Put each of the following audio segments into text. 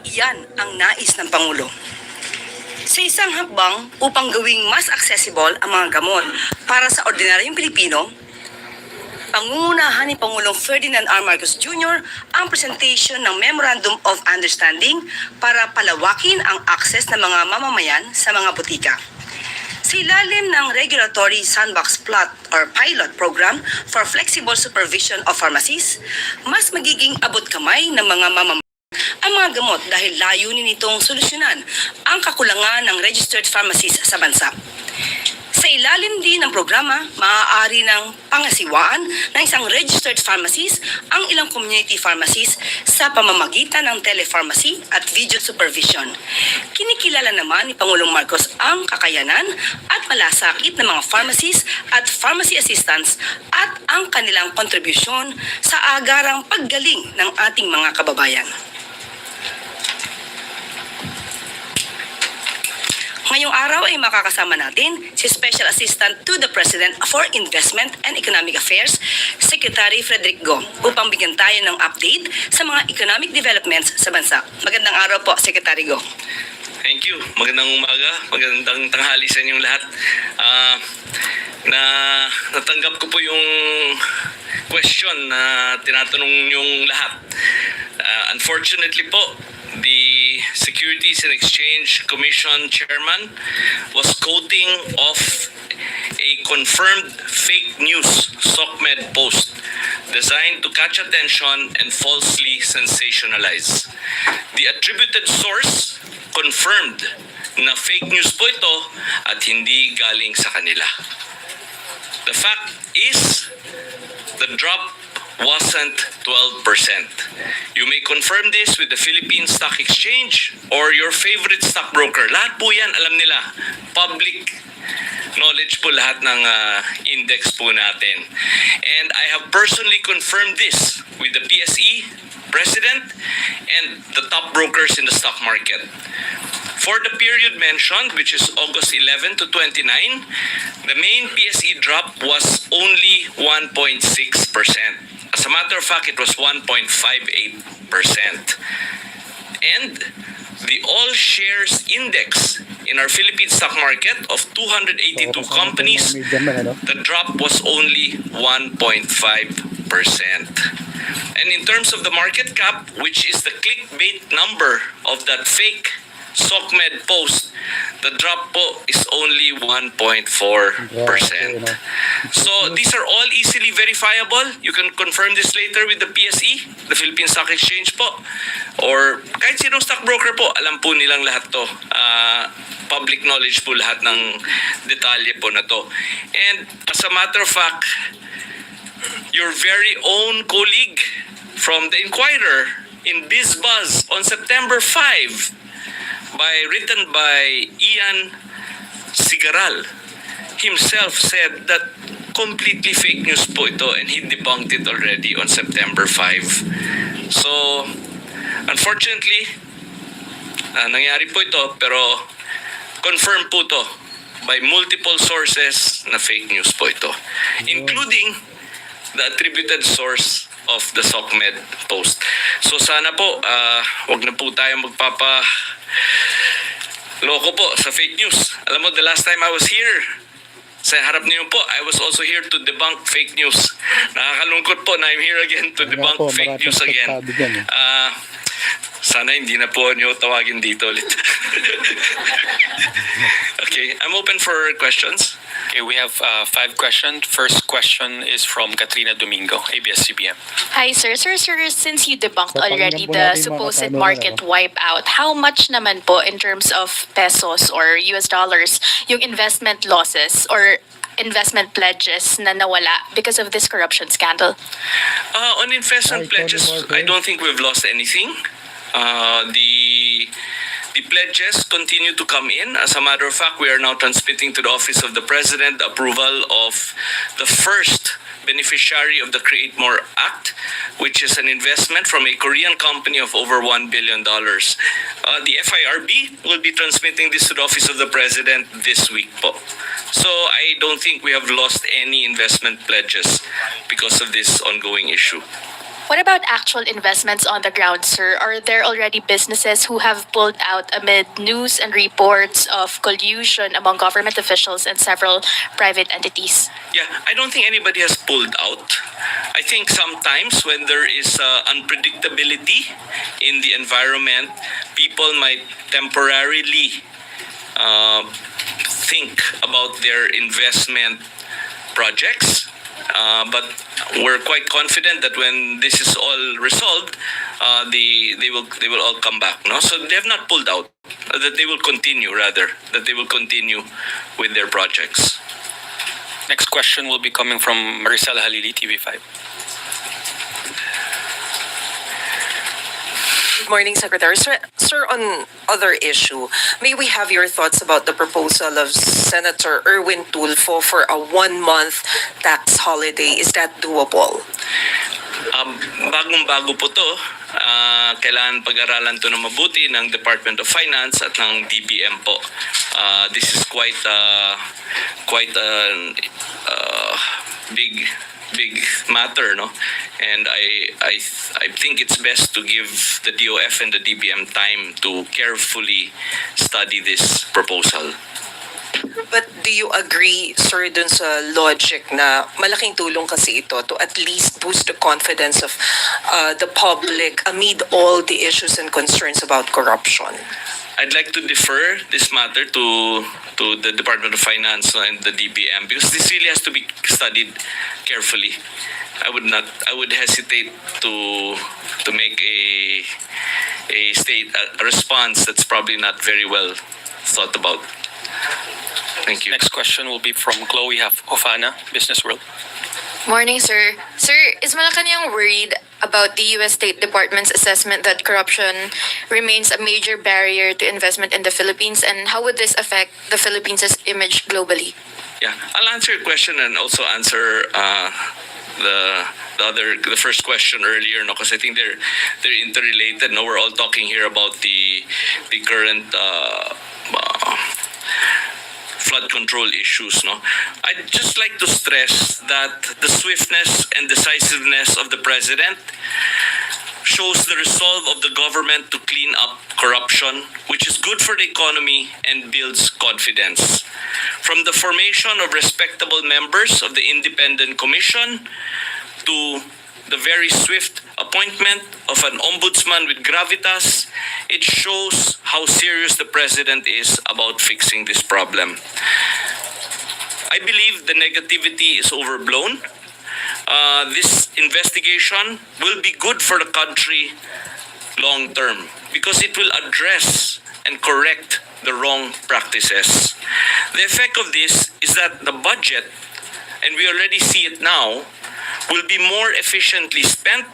Iyan ang nais ng Pangulo. Sa isang hakbang upang gawing mas accessible ang mga gamot para sa ordinaryong Pilipino, pangungunahan ni Pangulong Ferdinand R. Marcos Jr. ang presentation ng Memorandum of Understanding para palawakin ang access ng mga mamamayan sa mga butika. Sa ilalim ng Regulatory Sandbox Plot or Pilot Program for Flexible Supervision of Pharmacies, mas magiging abot kamay ng mga mamamayan ang mga gamot dahil layunin nitong solusyonan ang kakulangan ng registered pharmacies sa bansa. Sa ilalim din ng programa, maaari ng pangasiwaan ng isang registered pharmacies ang ilang community pharmacies sa pamamagitan ng telepharmacy at video supervision. Kinikilala naman ni Pangulong Marcos ang kakayanan at malasakit ng mga pharmacies at pharmacy assistants at ang kanilang kontribusyon sa agarang paggaling ng ating mga kababayan. Ngayong araw ay makakasama natin si Special Assistant to the President for Investment and Economic Affairs, Secretary Frederick Go, upang bigyan tayo ng update sa mga economic developments sa bansa. Magandang araw po, Secretary Go. Thank you. Magandang umaga, magandang tanghali sa inyong lahat. Natanggap ko po yung question na tinatanong yung lahat. Unfortunately po, the Securities and Exchange Commission chairman was quoting off a confirmed fake news SOCMED post designed to catch attention and falsely sensationalize. The attributed source confirmed na fake news po ito at hindi galing sa kanila. The fact is, the drop wasn't 12%. You may confirm this with the Philippine Stock Exchange or your favorite stockbroker. Lahat po yan, alam nila. Public knowledge po lahat ng index po natin. And I have personally confirmed this with the PSE president and the top brokers in the stock market. For the period mentioned, which is August 11 to 29, the main PSE drop was only 1.6%. As a matter of fact, it was 1.58%. And the all shares index in our Philippine stock market of 282 companies, the drop was only 1.5%. And in terms of the market cap, which is the clickbait number of that fake SOCMED post, the drop po is only 1.4%. So these are all easily verifiable. You can confirm this later with the PSE, the Philippine Stock Exchange po. Or kahit sinong stockbroker po, alam po nilang lahat to. Public knowledge po lahat ng detalye po na to. And as a matter of fact, your very own colleague from the Inquirer in BizBuzz on September 5, written by Ian Sigaral, himself said that completely fake news po ito and he debunked it already on September 5. So, unfortunately, nangyari po ito pero confirmed po ito by multiple sources na fake news po ito, including the attributed source of the SOCMED post. So sana po, wag na po tayo loko po sa fake news. Alam mo, the last time I was here, sa harap niyo po, I was also here to debunk fake news. Nakakalungkot po na I'm here again to debunk fake news again. Sana hindi na po niyo tawagin dito ulit. Okay, I'm open for questions. Okay, we have 5 questions. First question is from Katrina Domingo, ABS-CBN. Hi, sir. Sir, since you debunked already the supposed market wipeout, how much naman po in terms of pesos or US dollars yung investment losses or investment pledges na nawala because of this corruption scandal? On investment pledges, I don't think we've lost anything. The pledges continue to come in. As a matter of fact, we are now transmitting to the Office of the President the approval of the first beneficiary of the Create More Act, which is an investment from a Korean company of over $1 billion. The FIRB will be transmitting this to the Office of the President this week po. So I don't think we have lost any investment pledges because of this ongoing issue. What about actual investments on the ground, sir? Are there already businesses who have pulled out amid news and reports of collusion among government officials and several private entities? Yeah, I don't think anybody has pulled out. I think sometimes when there is unpredictability in the environment, people might temporarily think about their investment projects. But we're quite confident that when this is all resolved, they will all come back. No, so they have not pulled out. That they will continue, rather, that they will continue with their projects. Next question will be coming from Maricel Halili, TV5. Good morning, Secretary. Sir, on other issue, may we have your thoughts about the proposal of Senator Erwin Tulfo for a 1-month tax holiday? Is that doable? Bagong-bago po to. Kailangan pag-aralan to na mabuti ng Department of Finance at ng DBM po. This is quite a big matter, no? And I think it's best to give the DOF and the DBM time to carefully study this proposal. But do you agree, sir, dun sa logic na malaking tulong kasi ito to at least boost the confidence of the public amid all the issues and concerns about corruption? I'd like to defer this matter to the Department of Finance and the DBM because this really has to be studied carefully. I would hesitate to make a response that's probably not very well thought about. Thank you. Next question will be from Chloe Hofana, Business World. Morning, sir. Sir, is Malacanang worried about the U.S. State Department's assessment that corruption remains a major barrier to investment in the Philippines, and how would this affect the Philippines' image globally? Yeah, I'll answer your question and also answer the first question earlier, no, because I think they're interrelated. No, we're all talking here about the current flood control issues. No, I'd just like to stress that the swiftness and decisiveness of the president shows the resolve of the government to clean up corruption, which is good for the economy and builds confidence. From the formation of respectable members of the Independent Commission to the very swift appointment of an ombudsman with gravitas, it shows how serious the president is about fixing this problem. I believe the negativity is overblown. This investigation will be good for the country long term because it will address and correct the wrong practices. The effect of this is that the budget, and we already see it now, will be more efficiently spent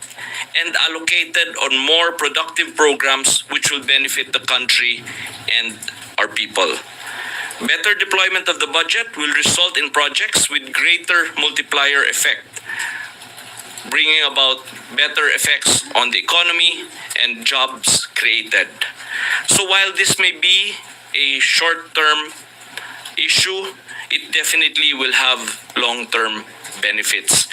and allocated on more productive programs which will benefit the country and our people. Better deployment of the budget will result in projects with greater multiplier effect, bringing about better effects on the economy and jobs created. So while this may be a short-term issue, it definitely will have long-term benefits.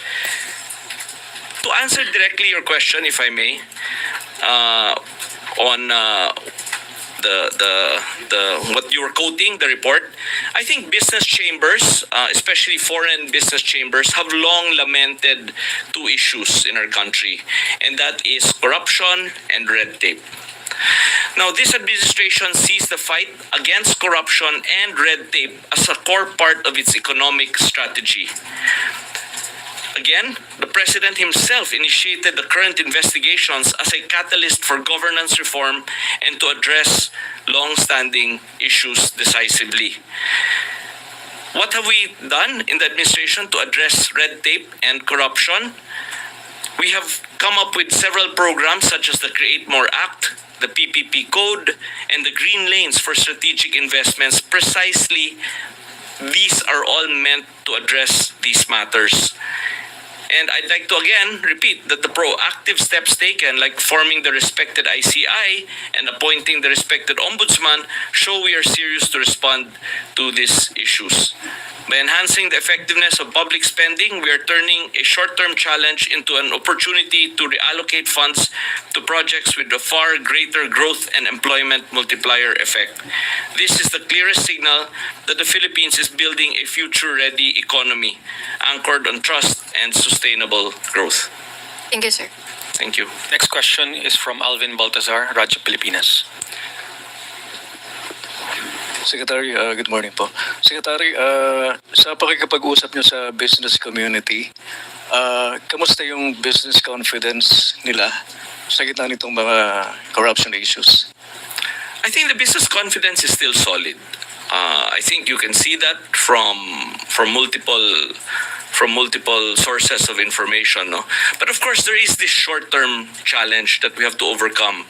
To answer directly your question, if I may, on the what you were quoting, the report, I think business chambers, especially foreign business chambers, have long lamented two issues in our country, and that is corruption and red tape. Now, this administration sees the fight against corruption and red tape as a core part of its economic strategy. Again, the President himself initiated the current investigations as a catalyst for governance reform and to address long-standing issues decisively. What have we done in the administration to address red tape and corruption? We have come up with several programs such as the Create More Act, the PPP Code, and the Green Lanes for strategic investments. Precisely, these are all meant to address these matters. And I'd like to again repeat that the proactive steps taken, like forming the respected ICI and appointing the respected ombudsman, show we are serious to respond to these issues. By enhancing the effectiveness of public spending, we are turning a short-term challenge into an opportunity to reallocate funds to projects with a far greater growth and employment multiplier effect. This is the clearest signal that the Philippines is building a future-ready economy anchored on trust and sustainable growth. Thank you, sir. Thank you. Next question is from Alvin Baltazar, Radyo Pilipinas. Secretary, good morning po. Secretary, sa pakikipag-usap niyo sa business community, kamusta yung business confidence nila sa gitna nitong mga corruption issues? I think the business confidence is still solid. I think you can see that from multiple sources of information, no? But of course, there is this short-term challenge that we have to overcome,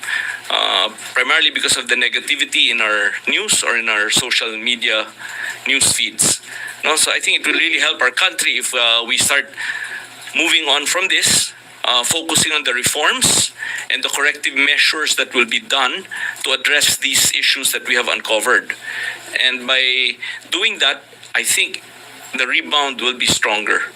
primarily because of the negativity in our news or in our social media news feeds. No, so I think it will really help our country if we start moving on from this, focusing on the reforms and the corrective measures that will be done to address these issues that we have uncovered. And by doing that, I think the rebound will be stronger.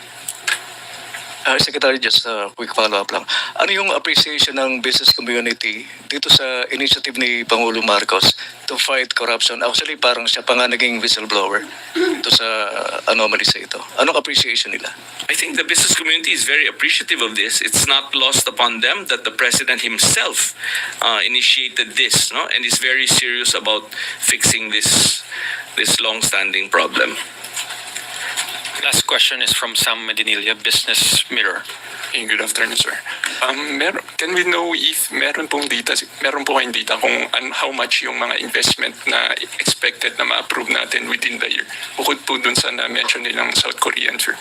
Secretary, just a quick follow-up lang. Ano yung appreciation ng business community dito sa initiative ni Pangulo Marcos to fight corruption? Actually, parang siya pa nga naging whistleblower dito sa anomaly sa ito. Anong appreciation nila? I think the business community is very appreciative of this. It's not lost upon them that the president himself initiated this, no, and is very serious about fixing this long-standing problem. Last question is from Sam Medinilla, Business Mirror. Hey, good afternoon, sir. Can we know if meron po kayong data kung how much yung mga investment na expected na ma-approve natin within the year? Bukod po dun sa na-mention nilang South Korean, sir.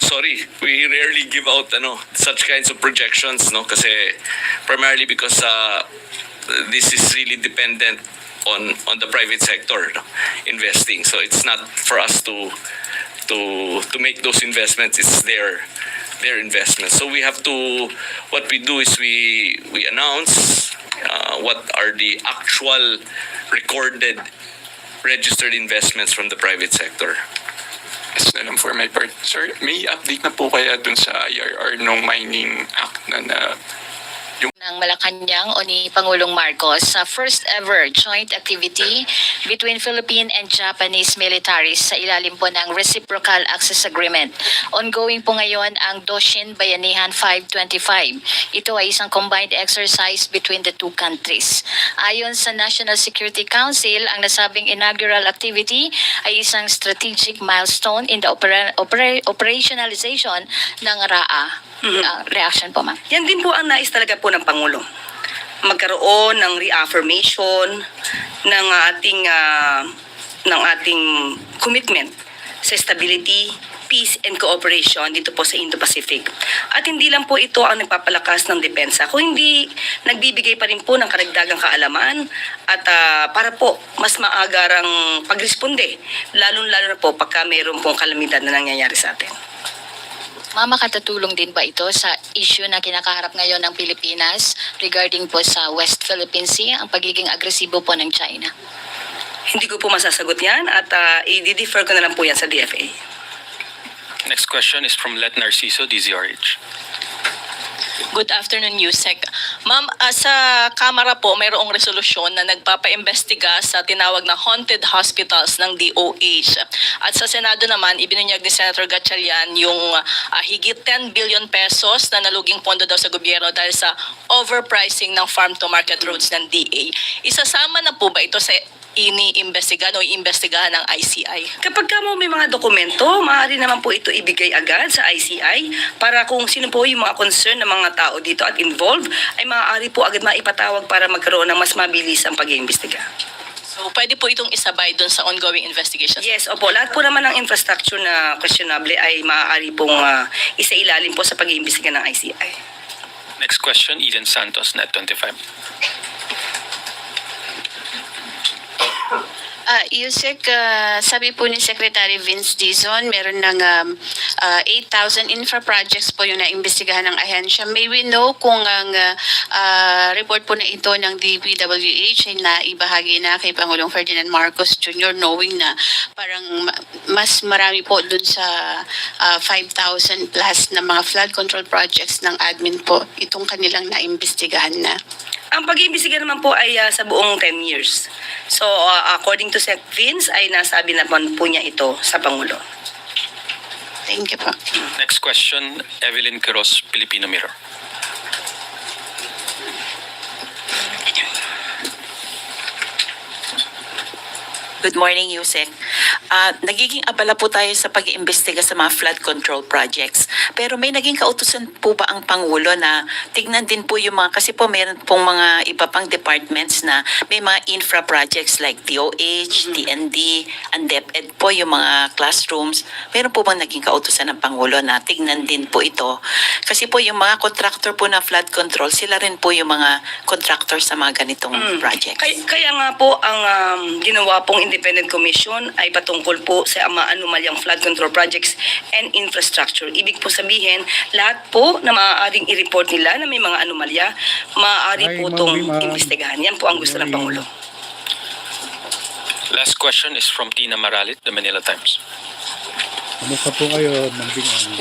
Sorry, we rarely give out such kinds of projections, no, kasi primarily because this is really dependent on the private sector, no, investing. So it's not for us to make those investments. It's their investments. So what we do is we announce what are the actual recorded registered investments from the private sector. Yes, na lang for my part. Sir, may update na po kaya dun sa IRR ng Mining Act na ng Malacanang o ni Pangulong Marcos sa first ever joint activity between Philippine and Japanese militaries sa ilalim po ng Reciprocal Access Agreement. Ongoing po ngayon ang Doshin Bayanihan 525. Ito ay isang combined exercise between the two countries. Ayon sa National Security Council, ang nasabing inaugural activity ay isang strategic milestone in the operationalization ng RAA. Reaction po, ma'am. Yan din po ang nais talaga po ng Pangulo. Magkaroon ng reaffirmation ng ating commitment sa stability, peace and cooperation dito po sa Indo-Pacific. At hindi lang po ito ang nagpapalakas ng depensa, kung hindi nagbibigay pa rin po ng karagdagang kaalaman at para po mas maagarang pagresponde, lalo-lalo na po pagka mayroon pong kalamidad na nangyayari sa atin. Mama, katatulong din ba ito sa issue na kinakaharap ngayon ng Pilipinas regarding po sa West Philippine Sea, ang pagiging agresibo po ng China? Hindi ko po masasagot yan at i-defer ko na lang po yan sa DFA. Next question is from Let Narciso, DZRH. Good afternoon, Yusek. Ma'am, sa Kamara po, mayroong resolusyon na nagpapaimbestiga sa tinawag na haunted hospitals ng DOH. At sa Senado naman, ibinunyag ni Senator Gatchalian yung higit 10 billion pesos na naluging pondo daw sa gobyerno dahil sa overpricing ng farm-to-market roads ng DA. Isasama na po ba ito sa iniimbestigahan o iimbestigahan ng ICI? Kapag ka mo may mga dokumento, maaari naman po ito ibigay agad sa ICI para kung sino po yung mga concern ng mga tao dito at involved, ay maaari po agad maipatawag para magkaroon ng mas mabilis ang pag-iimbestiga. So, pwede po itong isabay doon sa ongoing investigations? Yes, opo. Lahat po naman ng infrastructure na questionable ay maaari pong isailalim po sa pag-iimbestiga ng ICI. Next question, Eden Santos, Net 25. Yusek, sabi po ni Secretary Vince Dizon, meron ng 8,000 infra projects po yung naimbestigahan ng ahensya. May we know kung ang report po na ito ng DPWH ay naibahagi na kay Pangulong Ferdinand Marcos Jr. knowing na parang mas marami po dun sa 5,000 plus na mga flood control projects ng admin po itong kanilang naimbestigahan na. Ang pag-iimbestiga naman po ay sa buong 10 years. So, according to Sec Vince, ay nasabi naman po niya ito sa Pangulo. Thank you po. Next question, Evelyn Quiroz, Filipino Mirror. Good morning, Yusek. Nagiging abala po tayo sa pag-iimbestiga sa mga flood control projects. Pero may naging kautusan po ba ang Pangulo na tignan din po yung mga, kasi po meron pong mga iba pang departments na may mga infra projects like DOH, TND, and DepEd po yung mga classrooms. Meron po bang naging kautusan ng Pangulo na tignan din po ito? Kasi po yung mga contractor po na flood control, sila rin po yung mga contractor sa mga ganitong projects. Kaya nga po ang ginawa pong Independent Commission ay patungkol po sa mga anomalyang flood control projects and infrastructure. Ibig po sabihin, lahat po na maaaring i-report nila na may mga anomalya, maaari po itong imbestigahan. Yan po ang gusto ng Pangulo. Last question is from Tina Maralit, The Manila Times. Kamusta po kayo,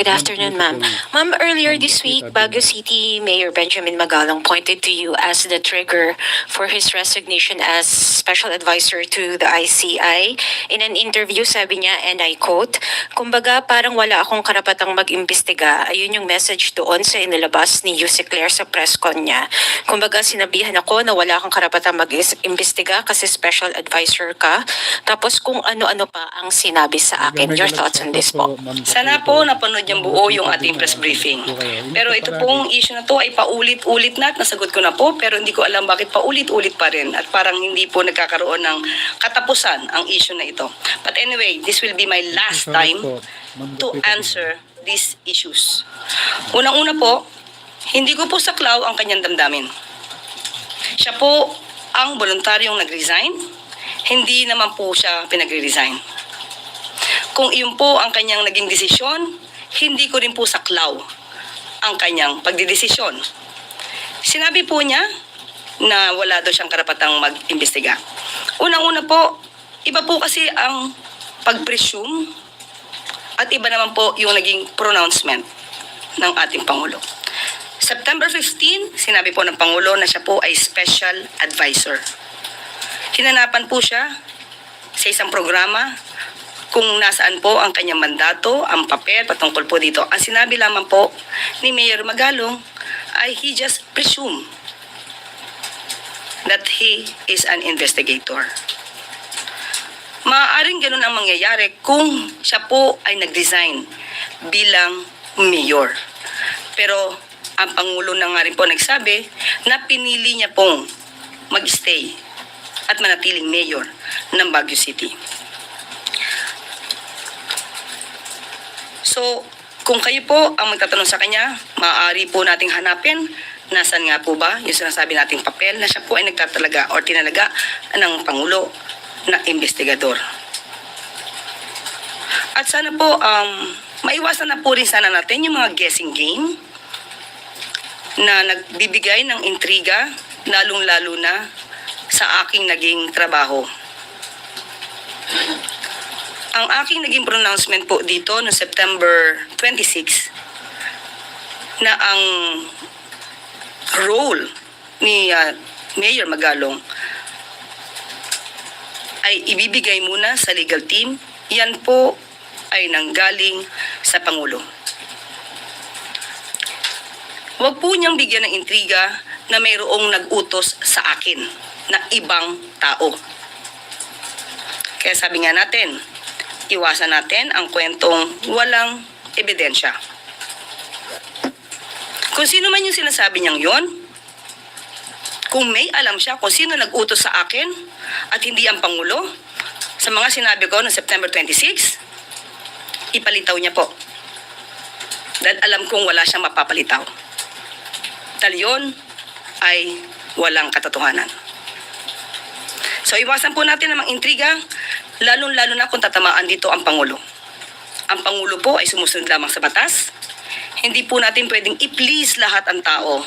Good afternoon, ma'am. Ma'am, earlier this week, Baguio City Mayor Benjamin Magalong pointed to you as the trigger for his resignation as Special Advisor to the ICI. In an interview, sabi niya, and I quote, "Kumbaga, parang wala akong karapatang mag-imbestiga." Ayun yung message doon sa inilabas ni Yusek Claire sa press con niya. Kumbaga, sinabihan ako na wala akong karapatang mag-imbestiga kasi Special Advisor ka. Tapos kung ano-ano pa ang sinabi sa akin. Your thoughts on this po? Sana po napanood niyang buo yung ating press briefing. Pero ito pong issue na to ay paulit-ulit na at nasagot ko na po, pero hindi ko alam bakit paulit-ulit pa rin at parang hindi po nagkakaroon ng katapusan ang issue na ito. But anyway, this will be my last time to answer these issues. Unang-una po, hindi ko po saklaw ang kanyang damdamin. Siya po ang voluntaryong nag-resign, hindi naman po siya pinag-resign. Kung iyon po ang kanyang naging desisyon, hindi ko rin po saklaw ang kanyang pagdidesisyon. Sinabi po niya na wala daw siyang karapatang mag-imbestiga. Unang-una po, iba po kasi ang pag-presume at iba naman po yung naging pronouncement ng ating Pangulo. September 15, sinabi po ng Pangulo na siya po ay Special Advisor. Hinanapan po siya sa isang programa kung nasaan po ang kanyang mandato, ang papel patungkol po dito. Ang sinabi lamang po ni Mayor Magalong ay he just presume that he is an investigator. Maaaring ganun ang mangyayari kung siya po ay nag-resign bilang mayor. Pero ang Pangulo na nga rin po nagsabi na pinili niya pong mag-stay at manatiling mayor ng Baguio City. So, kung kayo po ang magtatanong sa kanya, maaari po nating hanapin nasan nga po ba yung sinasabi nating papel na siya po ay nagtatalaga o tinalaga ng Pangulo na investigador. At sana po, maiwasan na po rin sana natin yung mga guessing game na nagbibigay ng intriga, lalong-lalo na sa aking naging trabaho. Ang aking naging pronouncement po dito no September 26 na ang role ni Mayor Magalong ay ibibigay muna sa legal team, yan po ay nanggaling sa Pangulo. Huwag po niyang bigyan ng intriga na mayroong nag-utos sa akin na ibang tao. Kaya sabi nga natin, iwasan natin ang kwentong walang ebidensya. Kung sino man yung sinasabi niyang yon, kung may alam siya kung sino nag-utos sa akin at hindi ang Pangulo, sa mga sinabi ko noong September 26, ipalitaw niya po. Dahil alam kong wala siyang mapapalitaw. Dahil yun ay walang katotohanan. So iwasan po natin ang mga intriga lalong-lalo na kung tatamaan dito ang Pangulo. Ang Pangulo po ay sumusunod lamang sa batas. Hindi po natin pwedeng i-please lahat ang tao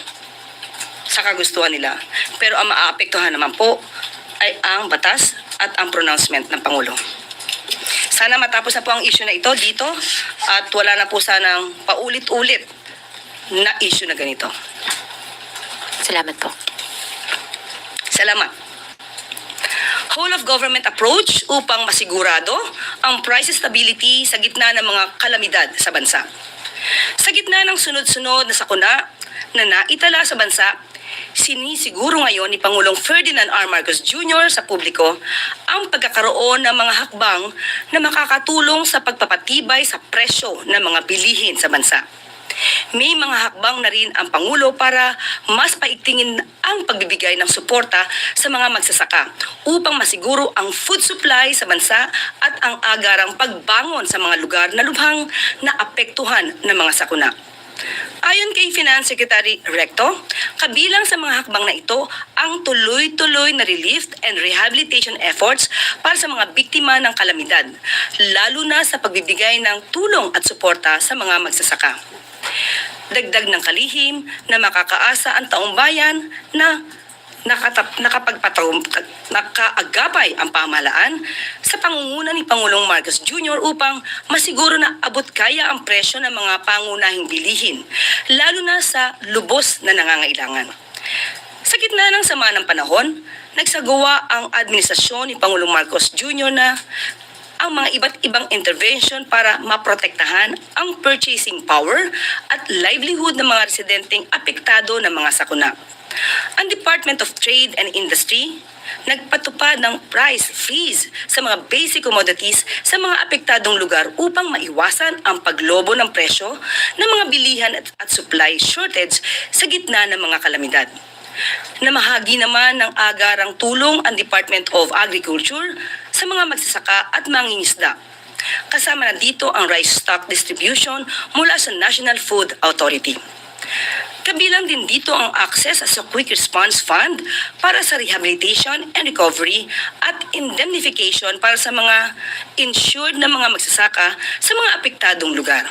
sa kagustuhan nila. Pero ang maaapektuhan naman po ay ang batas at ang pronouncement ng Pangulo. Sana matapos na po ang issue na ito dito at wala na po sanang paulit-ulit na issue na ganito. Salamat po. Salamat. Whole of government approach upang masigurado ang price stability sa gitna ng mga kalamidad sa bansa. Sa gitna ng sunod-sunod na sakuna na naitala sa bansa, sinisiguro ngayon ni Pangulong Ferdinand R. Marcos Jr. sa publiko ang pagkakaroon ng mga hakbang na makakatulong sa pagpapatibay sa presyo ng mga bilihin sa bansa. May mga hakbang na rin ang Pangulo para mas paigtingin ang pagbibigay ng suporta sa mga magsasaka upang masiguro ang food supply sa bansa at ang agarang pagbangon sa mga lugar na lubhang naapektuhan ng mga sakuna. Ayon kay Finance Secretary Recto, kabilang sa mga hakbang na ito ang tuloy-tuloy na relief and rehabilitation efforts para sa mga biktima ng kalamidad, lalo na sa pagbibigay ng tulong at suporta sa mga magsasaka. Dagdag ng kalihim na makakaasa ang taong bayan na nakaagapay ang pamahalaan sa pangunguna ni Pangulong Marcos Jr. upang masiguro na abot kaya ang presyo ng mga pangunahing bilihin, lalo na sa lubos na nangangailangan. Sa gitna ng sama ng panahon, nagsagawa ang administrasyon ni Pangulong Marcos Jr. na ang mga iba't ibang intervention para maprotektahan ang purchasing power at livelihood ng mga residenteng apektado ng mga sakuna. Ang Department of Trade and Industry nagpatupad ng price freeze sa mga basic commodities sa mga apektadong lugar upang maiwasan ang paglobo ng presyo ng mga bilihan at supply shortage sa gitna ng mga kalamidad. Namahagi naman ng agarang tulong ang Department of Agriculture sa mga magsasaka at mangingisda. Kasama na dito ang rice stock distribution mula sa National Food Authority. Kabilang din dito ang access sa Quick Response Fund para sa rehabilitation and recovery at indemnification para sa mga insured na mga magsasaka sa mga apektadong lugar.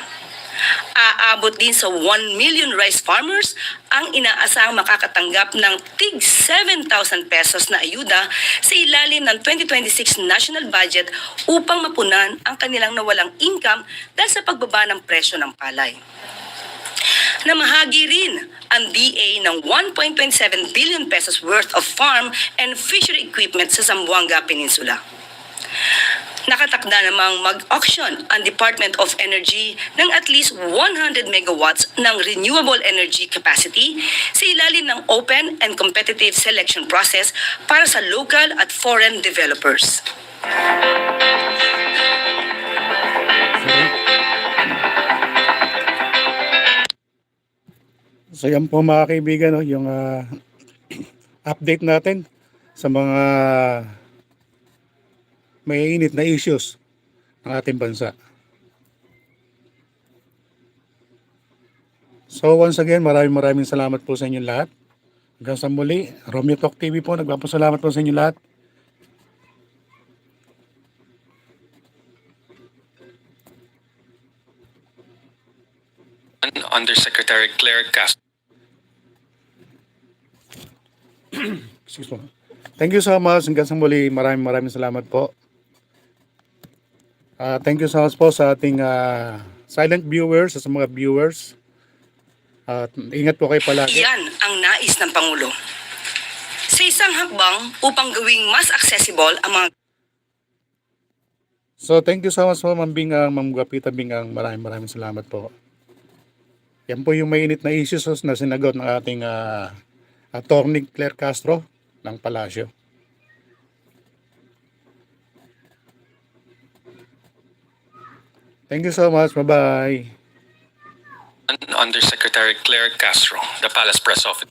Aabot din sa 1 million rice farmers ang inaasahang makakatanggap ng tig 7,000 pesos na ayuda sa ilalim ng 2026 national budget upang mapunan ang kanilang nawalang income dahil sa pagbaba ng presyo ng palay. Namahagi rin ang DA ng 1.27 billion pesos worth of farm and fishery equipment sa Zamboanga Peninsula. Nakatakda namang mag-auction ang Department of Energy ng at least 100 megawatts ng renewable energy capacity sa ilalim ng open and competitive selection process para sa local at foreign developers. So yan po mga kaibigan, no, yung update natin sa mga maiinit na issues ng ating bansa. So once again, maraming salamat po sa inyong lahat. Hanggang sa muli, Romeo Talk TV po, nagpapasalamat po sa inyong lahat. Undersecretary Claire Castro. Excuse me. Thank you so much. Hanggang sa muli, maraming salamat po. Thank you so much po sa ating silent viewers, sa mga viewers. Ingat po kayo palagi. Yan ang nais ng Pangulo. Sa isang hakbang upang gawing mas accessible ang mga... So thank you so much po, Ma'am Bingang, Ma'am Gapita Bingang. Maraming salamat po. Yan po yung mainit na issues na sinagot ng ating Attorney Claire Castro ng Palasyo. Thank you so much. Bye-bye. Undersecretary Claire Castro, the Palace Press Office.